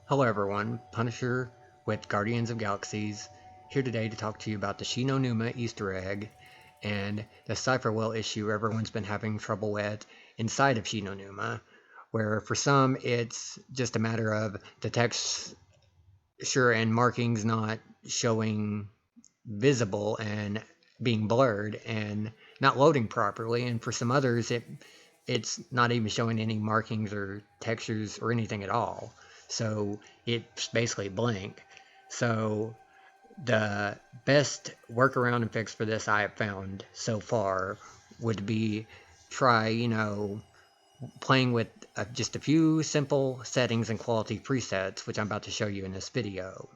Hello everyone, Punisher with Guardians of Galaxies, here today to talk to you about the Shi No Numa Easter egg and the Cipher wheel issue everyone's been having trouble with inside of Shi No Numa, where for some it's just a matter of the texture and markings not showing visible and being blurred and not loading properly, and for some others it's not even showing any markings or textures or anything at all. So it's basically blank. So the best workaround and fix for this I have found so far would be try, playing with just a few simple settings and quality presets, which I'm about to show you in this video.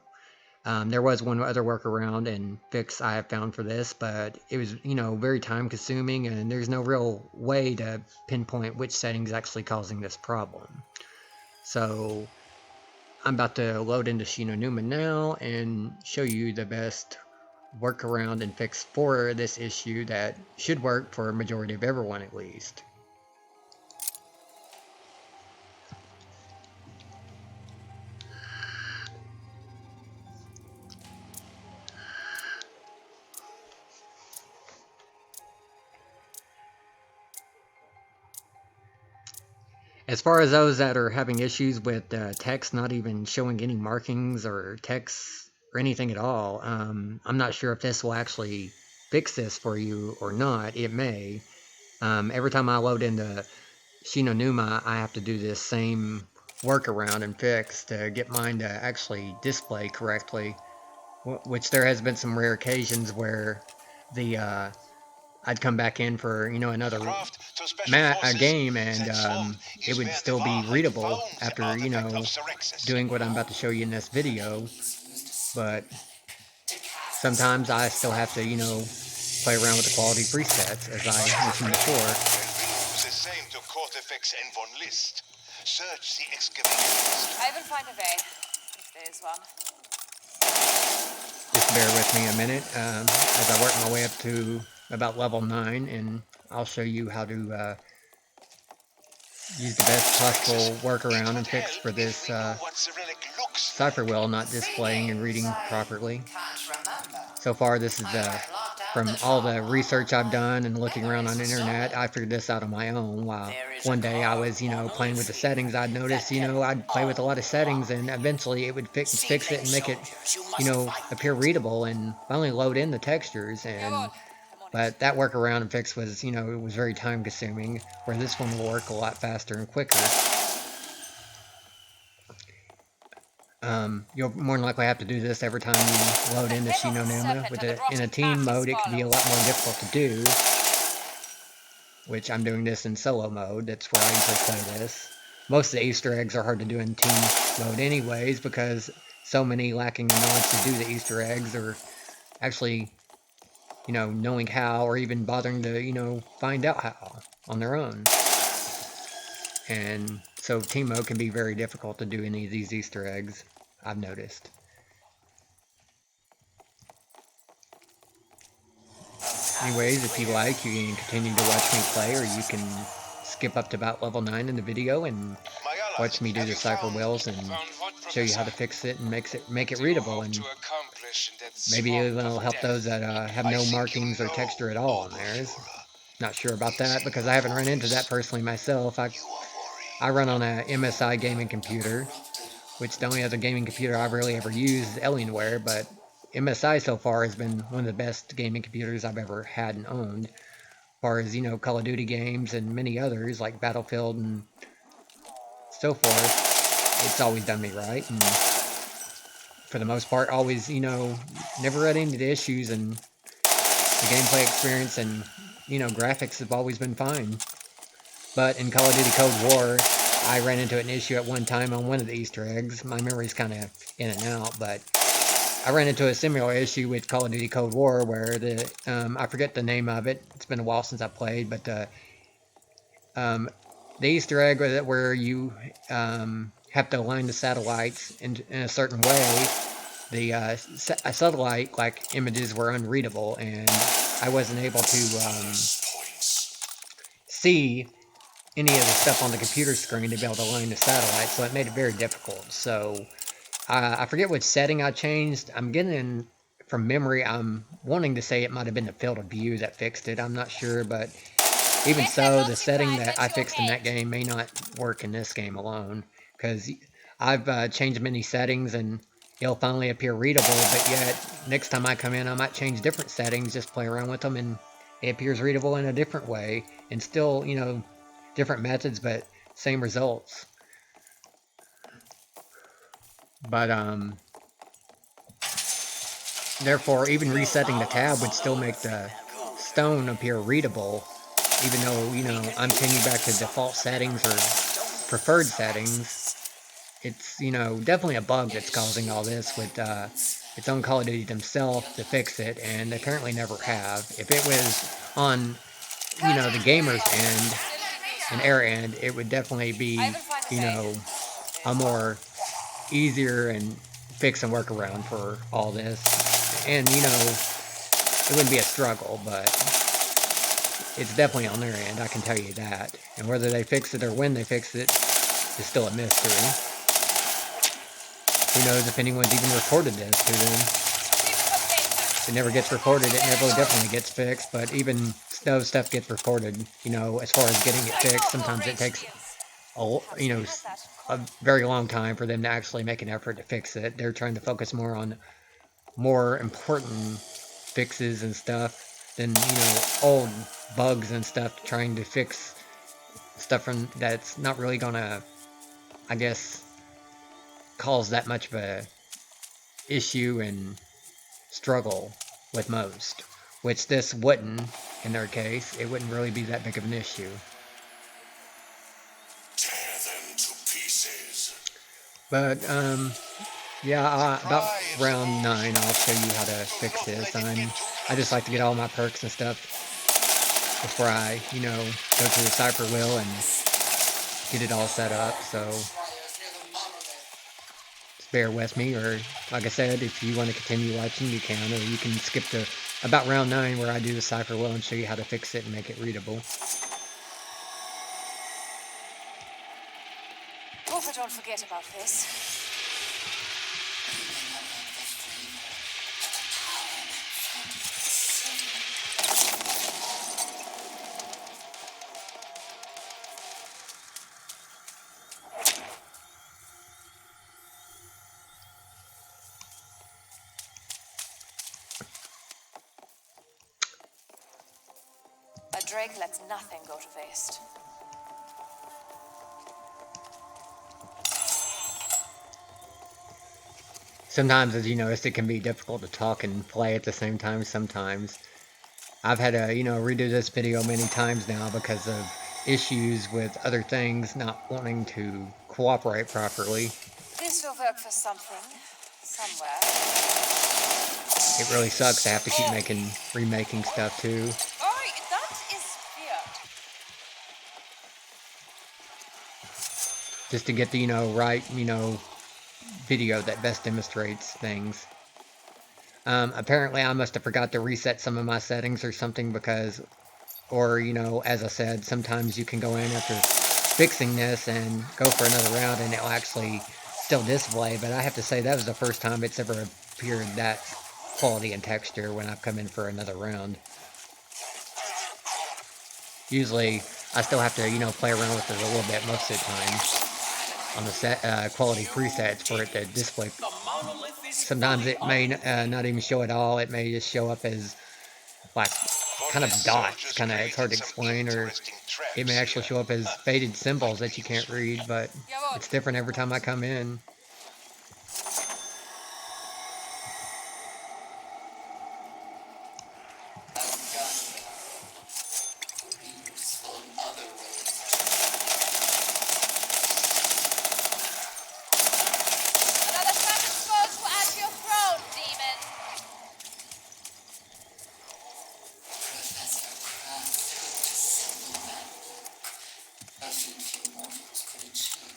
There was one other workaround and fix I have found for this, but it was, very time consuming, and there's no real way to pinpoint which setting is actually causing this problem. So I'm about to load into Shi No Numa now and show you the best workaround and fix for this issue that should work for a majority of everyone at least. As far as those that are having issues with text not even showing any markings or text or anything at all, I'm not sure if this will actually fix this for you or not. It may. Every time I load into Shi No Numa, I have to do this same workaround and fix to get mine to actually display correctly, which there has been some rare occasions where the I'd come back in for, another game, and it would still be readable after, doing what I'm about to show you in this video. But sometimes I still have to, play around with the quality presets, as I mentioned before. I will find a way, if there is one. Just bear with me a minute as I work my way up to about level 9, and I'll show you how to use the best possible workaround and fix for this Cipher wheel not displaying and reading properly. So far, this is from all the research I've done and looking around on the internet. I figured this out on my own. While one day I was, playing with the settings, I'd notice, I'd play with a lot of settings, and eventually it would fix it and make it, appear readable and finally load in the textures. But that workaround and fix was, it was very time consuming, where this one will work a lot faster and quicker. You'll more than likely have to do this every time you load into Shi No Numa. In a team mode, it can be a lot more difficult to do, which I'm doing this in solo mode. That's where I usually play this. Most of the Easter eggs are hard to do in team mode anyways, because so many lacking in knowledge to do the Easter eggs, or actually, knowing how, or even bothering to, find out how on their own. And so team mode can be very difficult to do any of these Easter eggs, I've noticed. Anyways, if you like, you can continue to watch me play, or you can skip up to about level 9 in the video and watch me do the Cipher wheels and show you how to fix it and make it readable, and maybe it'll help those that have no markings or texture at all on theirs. Not sure about that, because I haven't run into that personally myself. I run on a MSI gaming computer, which the only other gaming computer I've really ever used is Alienware, but MSI so far has been one of the best gaming computers I've ever had and owned. As far as, Call of Duty games and many others like Battlefield and so forth, it's always done me right, and for the most part, always, never run into the issues, and the gameplay experience and, graphics have always been fine. But in Call of Duty Cold War, I ran into an issue at one time on one of the Easter eggs. My memory's kind of in and out, but I ran into a similar issue with Call of Duty Cold War where I forget the name of it. It's been a while since I played, but the Easter egg where you have to align the satellites in a certain way, the satellite images were unreadable, and I wasn't able to see any of the stuff on the computer screen to be able to align the satellite, so it made it very difficult. So I forget which setting I changed. I'm getting from memory. I'm wanting to say it might have been the field of view that fixed it. I'm not sure, but even Yes, I so, the setting notified that that I you're fixed in that late. game may not work in this game alone, because I've changed many settings and it'll finally appear readable, but yet next time I come in I might change different settings, just play around with them, and it appears readable in a different way, and still, different methods, but same results. But therefore, even resetting the tab would still make the stone appear readable, even though, I'm changing back to default settings or preferred settings. It's, definitely a bug that's causing all this with its own Call of Duty themselves to fix it, and they currently never have. If it was on, the gamer's end, and their end, it would definitely I be, will find a you way. know, a more easier and fix and workaround for all this. And, it wouldn't be a struggle, but it's definitely on their end, I can tell you that. And whether they fix it or when they fix it is still a mystery. Who knows if anyone's even reported this to them. If it never gets reported, it never definitely gets fixed, but even though stuff gets reported, as far as getting it fixed, sometimes it takes a very long time for them to actually make an effort to fix it. They're trying to focus more on more important fixes and stuff than, old bugs and stuff, trying to fix stuff from that's not really gonna, I guess, cause that much of a issue and struggle with most. Which this wouldn't, in their case, it wouldn't really be that big of an issue. Tear them to pieces. But, yeah, about round 9, I'll show you how to fix this. I just like to get all my perks and stuff before I, go to the Cipher wheel and get it all set up, so just bear with me, or like I said, if you want to continue watching, you can, or you can skip to about round 9 where I do the Cipher wheel and show you how to fix it and make it readable. Hope I don't forget about this. A Drake lets nothing go to waste. Sometimes, as you noticed, it can be difficult to talk and play at the same time sometimes. I've had to, redo this video many times now because of issues with other things not wanting to cooperate properly. This will work for something, somewhere. It really sucks to have to keep remaking stuff too. Oh, that is weird. Just to get the, right, video that best demonstrates things. Apparently I must have forgot to reset some of my settings or something because, or, as I said, sometimes you can go in after fixing this and go for another round and it'll actually still display, but I have to say that was the first time it's ever appeared that quality and texture when I've come in for another round. Usually I still have to, play around with it a little bit most of the time on the quality presets for it to display. Sometimes it may not even show at all. It may just show up as like kind of dots, it's hard to explain, or it may actually show up as faded symbols that you can't read, but it's different every time I come in. Another traffic skull to add to your throne, demon. Professor Kraft to simple math. Nothing few mortals could achieve.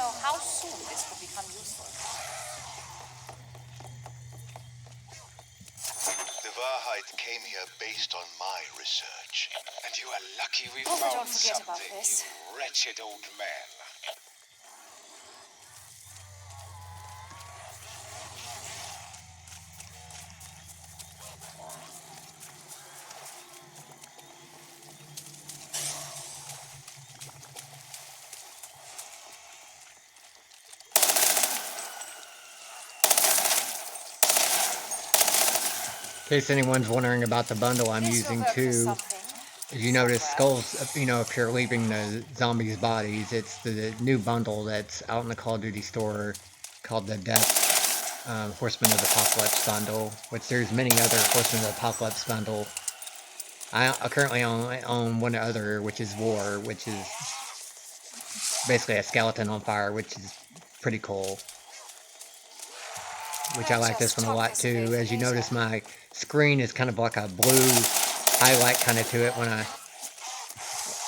know how soon this will become useful. The Wahrheit came here based on my research. And you are lucky we Oh, found don't forget something, about this. you wretched old man. In case anyone's wondering about the bundle I'm This will using work for too, something. as you notice skulls, appear leaving the zombies' bodies. It's the new bundle that's out in the Call of Duty store called the Death Horsemen of the Apocalypse bundle, which there's many other Horsemen of the Apocalypse bundle. I currently own one other, which is War, which is basically a skeleton on fire, which is pretty cool. Which I like this one a lot too. As you notice, my screen is kind of like a blue highlight kind of to it when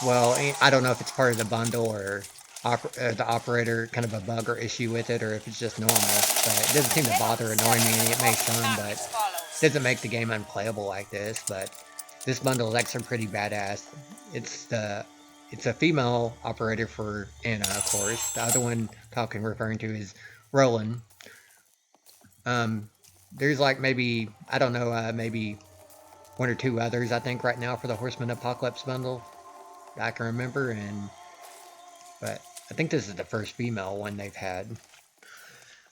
well, I don't know if it's part of the bundle or the operator kind of a bug or issue with it, or if it's just normal. But it doesn't seem to bother annoying me any. It may some, but it doesn't make the game unplayable like this. But this bundle is actually pretty badass. It's a female operator for Anna, of course. The other one talking referring to is Roland. There's like maybe, I don't know, maybe one or two others, I think, right now for the Horseman Apocalypse bundle that I can remember, but I think this is the first female one they've had.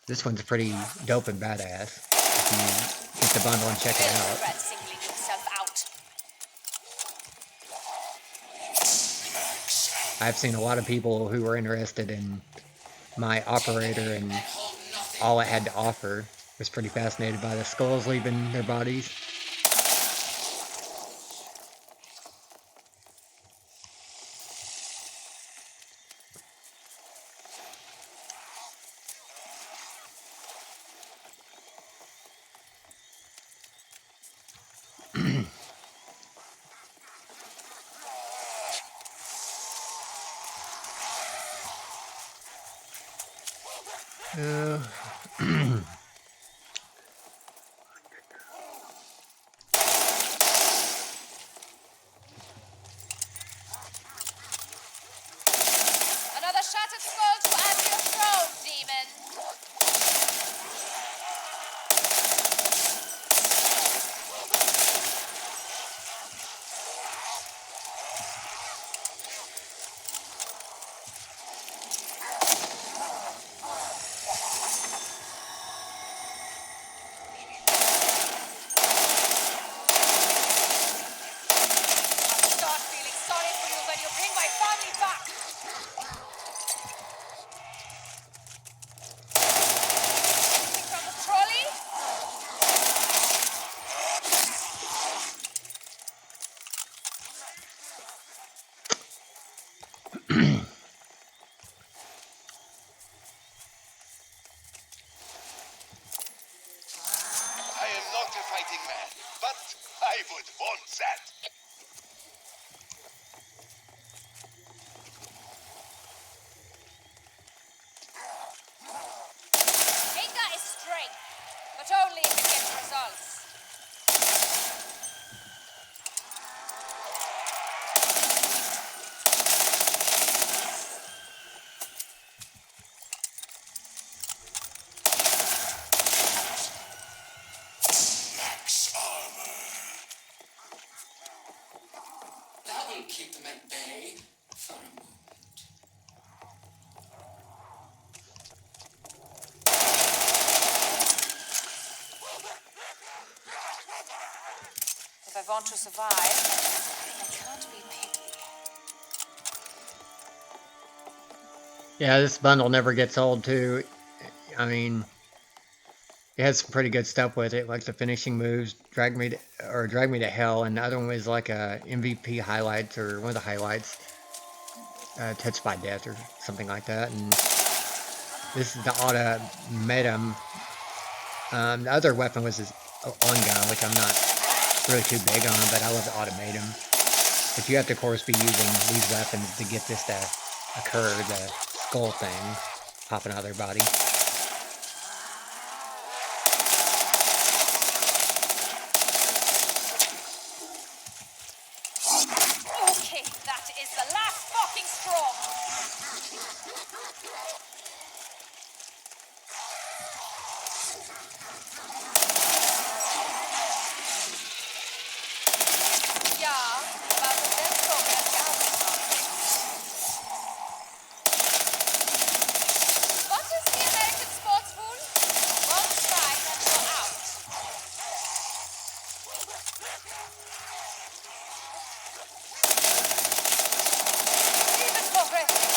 This one's pretty dope and badass if you get the bundle and check it out. I've seen a lot of people who were interested in my operator and all it had to offer. Was pretty fascinated by the skulls leaving their bodies. Another shattered skull to add to your throne, demon. I'll start feeling sorry for you when you bring my family back. From the trolley? I am not a fighting man, but I would want that. Anger is strength, but only if it gets results. Max armor. That will keep them at bay for a moment. If I want to survive, I can't be picky. Yeah, this bundle never gets old too. I mean, it has some pretty good stuff with it, like the finishing moves, drag me to hell, and the other one was like a MVP highlights, or one of the highlights, touched by death or something like that. And this is the automatum. The other weapon was his on gun, which I'm not really too big on, but I love the automatum. But you have to, of course, be using these weapons to get this to occur, the skull thing. popping out of their body. Okay, that is the last fucking straw. Ja, aber so sehr Progress gehabt. What is the American sports rule? One strike and you're out. Even progressive.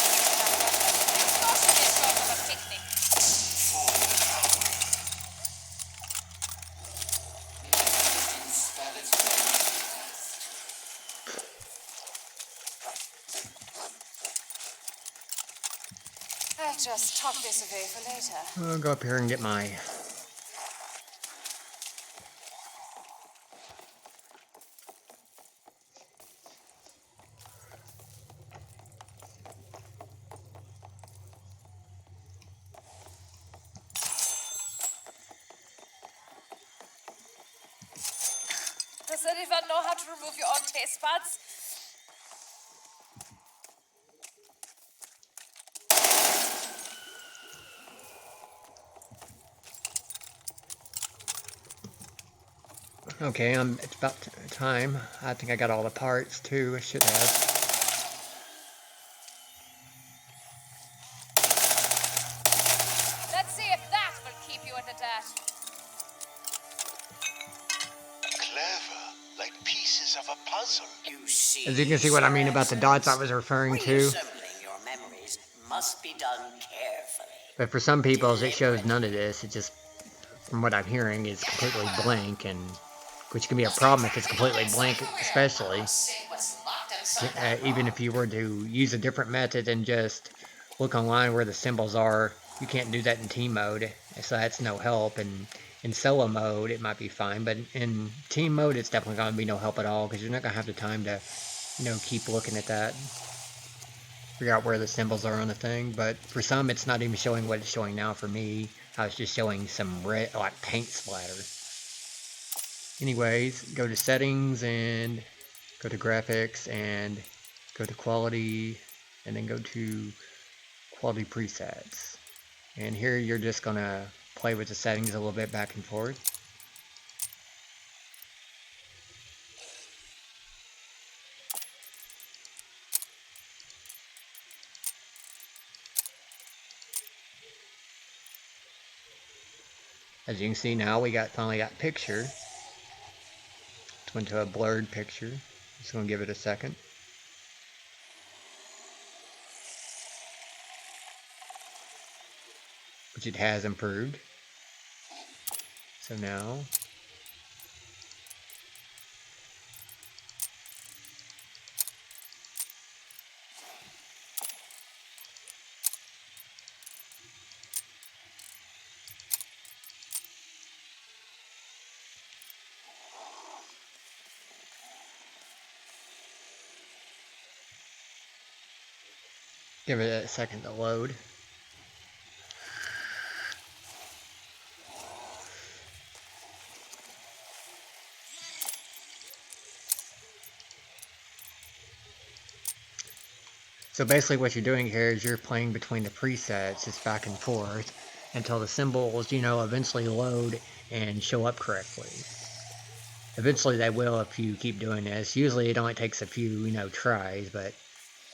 Discussion is sort of a picnic. I'll just tuck this away for later. I'll go up here and get my... Does anyone know how to remove your own taste buds? Okay, it's about time. I think I got all the parts too. I should have. Let's see if that will keep you in the dirt. Clever, like pieces of a puzzle. You see, As you can see what I mean about the dots I was referring to. reassembling your memories must be done carefully. But for some people, it shows none of this. It just, from what I'm hearing, is completely blank, and which can be a problem if it's completely blank, especially. Even if you were to use a different method and just look online where the symbols are, you can't do that in team mode, so that's no help. And in solo mode, it might be fine, but in team mode, it's definitely going to be no help at all, because you're not going to have the time to, keep looking at that, figure out where the symbols are on the thing. But for some, it's not even showing what it's showing now. For me, I was just showing some red, like paint splatter. Anyways, go to settings and go to graphics and go to quality and then go to quality presets. And here you're just gonna play with the settings a little bit back and forth. As you can see now, we finally got picture. It went to a blurred picture. Just gonna give it a second. Which it has improved. So now give it a second to load. So basically what you're doing here is you're playing between the presets, just back and forth, until the symbols, eventually load and show up correctly. Eventually they will if you keep doing this. Usually it only takes a few, tries, but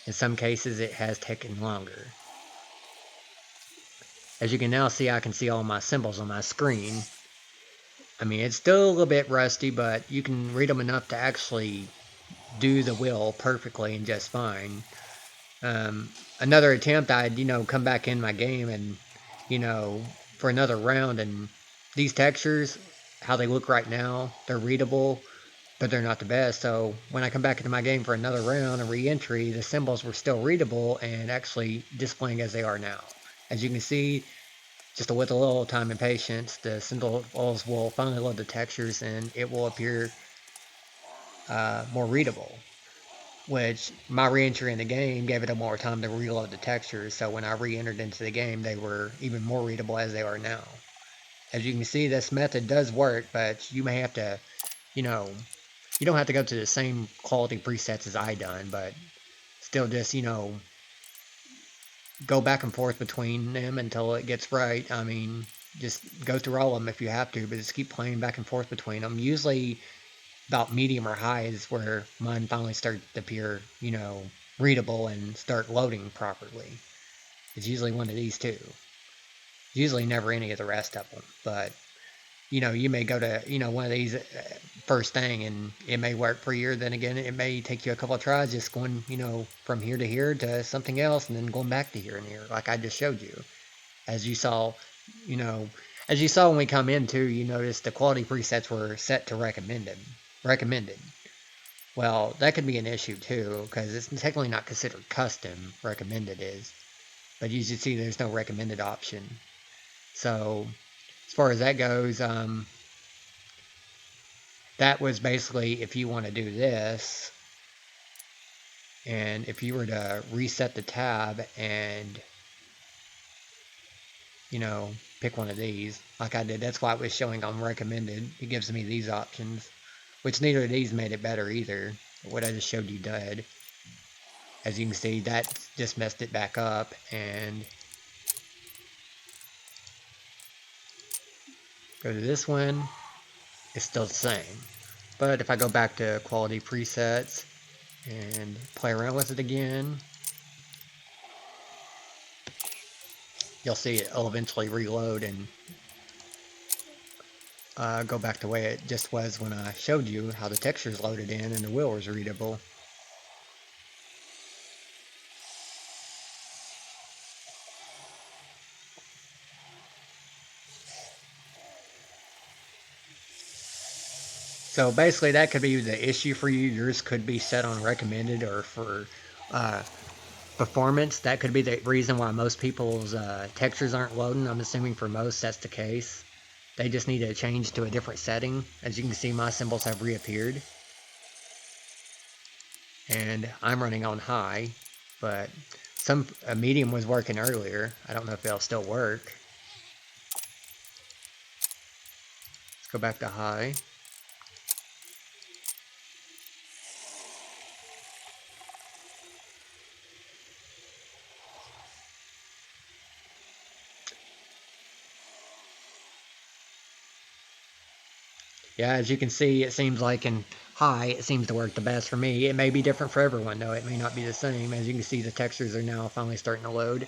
in some cases it has taken longer. As you can now see, I can see all my symbols on my screen. I mean, it's still a little bit rusty, but you can read them enough to actually do the wheel perfectly and just fine. Another attempt, I'd, come back in my game and, for another round, and these textures, how they look right now, they're readable, but they're not the best. So when I come back into my game for another round and re-entry, the symbols were still readable and actually displaying as they are now. As you can see, just with a little time and patience, the symbols will finally load the textures and it will appear more readable. which my re-entry in the game gave it a more time to reload the textures, so when I re-entered into the game, they were even more readable as they are now. As you can see, this method does work, but you may have to, you know, you don't have to go to the same quality presets as I done, but still just, you know, go back and forth between them until it gets right. I mean, just go through all of them if you have to, but just keep playing back and forth between them. Usually about medium or high is where mine finally start to appear, you know, readable and start loading properly. It's usually one of these two. Usually never any of the rest of them, but you know, you may go to, you know, one of these first thing and it may work for you. Then again, it may take you a couple of tries just going, you know, from here to here to something else and then going back to here and here, like I just showed you. As you saw, you know, as you saw when we come in too, you notice the quality presets were set to recommended. Well, that could be an issue too, because it's technically not considered custom. Recommended is, but you should see there's no recommended option. So as far as that goes, that was basically if you want to do this, and if you were to reset the tab and, you know, pick one of these, like I did, that's why it was showing on recommended. It gives me these options, which neither of these made it better either. What I just showed you did. As you can see, that just messed it back up, and go to this one, it's still the same. But if I go back to quality presets and play around with it again, you'll see it'll eventually reload and go back to the way it just was when I showed you how the textures loaded in and the wheel was readable. So basically that could be the issue for you. Yours could be set on recommended, or for performance, that could be the reason why most people's textures aren't loading. I'm assuming for most that's the case. They just need to change to a different setting. As you can see, my symbols have reappeared. And I'm running on high, but a medium was working earlier. I don't know if it'll still work. Let's go back to high. Yeah, as you can see, it seems like in high, it seems to work the best for me. It may be different for everyone, though. It may not be the same. As you can see, the textures are now finally starting to load.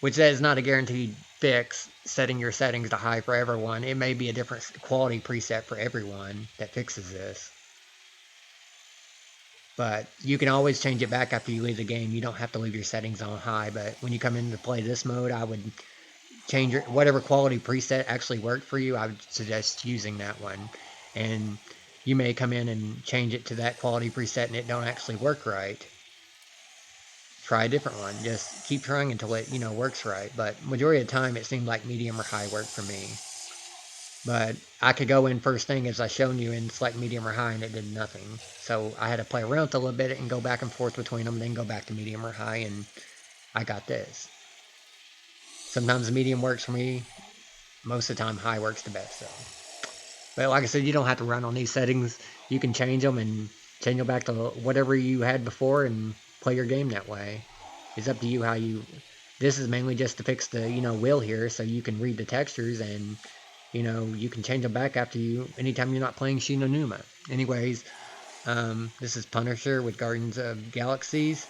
Which that is not a guaranteed fix, setting your settings to high for everyone. It may be a different quality preset for everyone that fixes this. But you can always change it back after you leave the game. You don't have to leave your settings on high, but when you come in to play this mode, I would change whatever quality preset actually worked for you. I would suggest using that one. And you may come in and change it to that quality preset and it don't actually work right. Try a different one. Just keep trying until it, you know, works right. But majority of the time, it seemed like medium or high worked for me. But I could go in first thing, as I shown you, and select medium or high, and it did nothing. So I had to play around with it a little bit and go back and forth between them, then go back to medium or high, and I got this. Sometimes medium works for me. Most of the time, high works the best, though. But like I said, you don't have to run on these settings. You can change them and change them back to whatever you had before and play your game that way. It's up to you how you... This is mainly just to fix the, you know, wheel here, so you can read the textures and, you know, you can change them back after you, anytime you're not playing Shi No Numa. Anyways, this is Punisher with Guardians of Galaxies.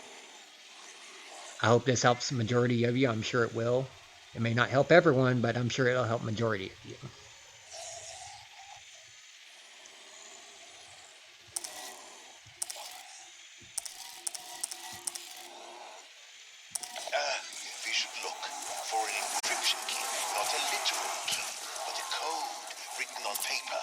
I hope this helps the majority of you. I'm sure it will. It may not help everyone, but I'm sure it'll help majority of you. We should look for an encryption key, not a literal key, but a code written on paper.